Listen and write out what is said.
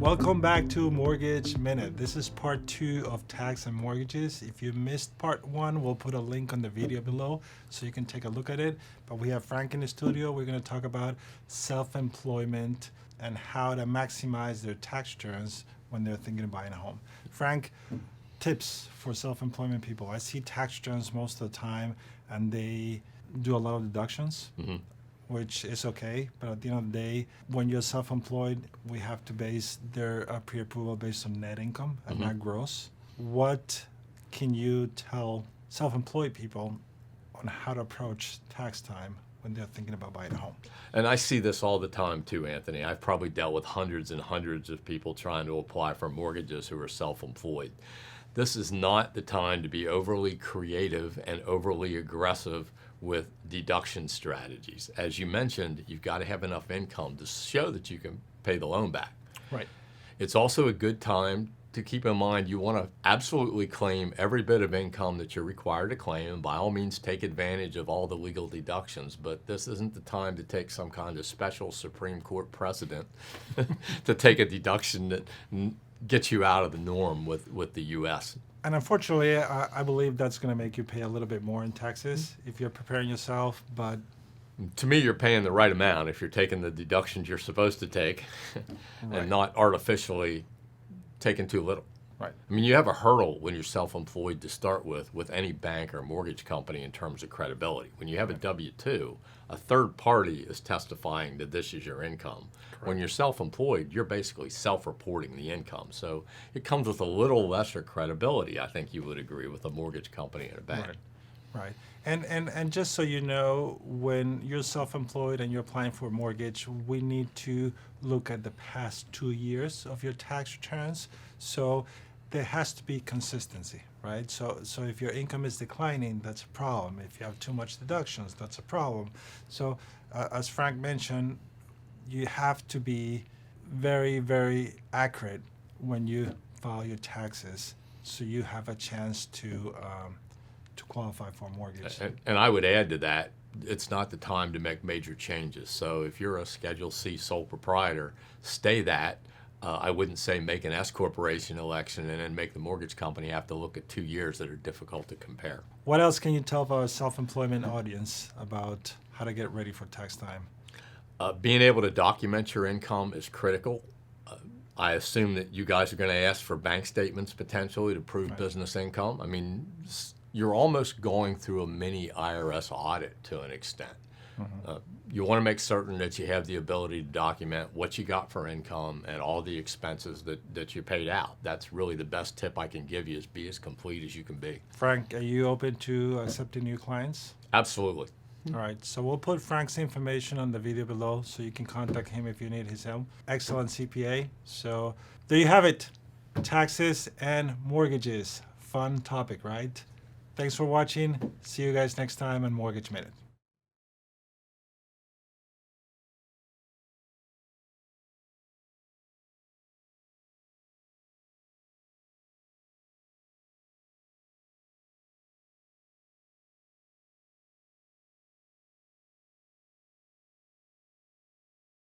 Welcome back to Mortgage Minute. This is part 2 of tax and mortgages. If you missed part 1, we'll put a link on the video below so you can take a look at it. But we have Frank in the studio. We're going to talk about self-employment and how to maximize their tax returns when they're thinking of buying a home. Frank, tips for self-employment people. I see tax returns most of the time and they do a lot of deductions. Which is okay, but at the end of the day, when you're self-employed, we have to base their pre-approval based on net income and not gross. What can you tell self-employed people on how to approach tax time when they're thinking about buying a home? And I see this all the time too, Anthony. I've probably dealt with hundreds and hundreds of people trying to apply for mortgages who are self-employed. This is not the time to be overly creative and overly aggressive with deduction strategies. As you mentioned, you've got to have enough income to show that you can pay the loan back. Right. It's also a good time to keep in mind you want to absolutely claim every bit of income that you're required to claim, and by all means take advantage of all the legal deductions, but this isn't the time to take some kind of special Supreme Court precedent to take a deduction that gets you out of the norm with the U.S. And unfortunately, I believe that's going to make you pay a little bit more in taxes if you're preparing yourself, but to me, you're paying the right amount if you're taking the deductions you're supposed to take and not artificially taking too little. Right. I mean, you have a hurdle when you're self-employed to start with any bank or mortgage company in terms of credibility. When you have a W-2, a third party is testifying that this is your income. Correct. When you're self-employed, you're basically self-reporting the income. So it comes with a little lesser credibility, I think you would agree, with a mortgage company and a bank. Right. And just so you know, when you're self-employed and you're applying for a mortgage, we need to look at the past 2 years of your tax returns. So there has to be consistency, right? So if your income is declining, that's a problem. If you have too much deductions, that's a problem. So as Frank mentioned, you have to be very, very accurate when you file your taxes so you have a chance to qualify for a mortgage. And I would add to that, it's not the time to make major changes. So if you're a Schedule C sole proprietor, stay that. I wouldn't say make an S corporation election and then make the mortgage company have to look at 2 years that are difficult to compare. What else can you tell our self-employment audience about how to get ready for tax time? Being able to document your income is critical. I assume that you guys are going to ask for bank statements potentially to prove business income. I mean, you're almost going through a mini IRS audit to an extent. You want to make certain that you have the ability to document what you got for income and all the expenses that you paid out. That's really the best tip I can give you, is be as complete as you can be. Frank, are you open to accepting new clients? Absolutely. All right, so we'll put Frank's information on the video below so you can contact him if you need his help. Excellent CPA. So there you have it. Taxes and mortgages. Fun topic, right? Thanks for watching. See you guys next time on Mortgage Minute.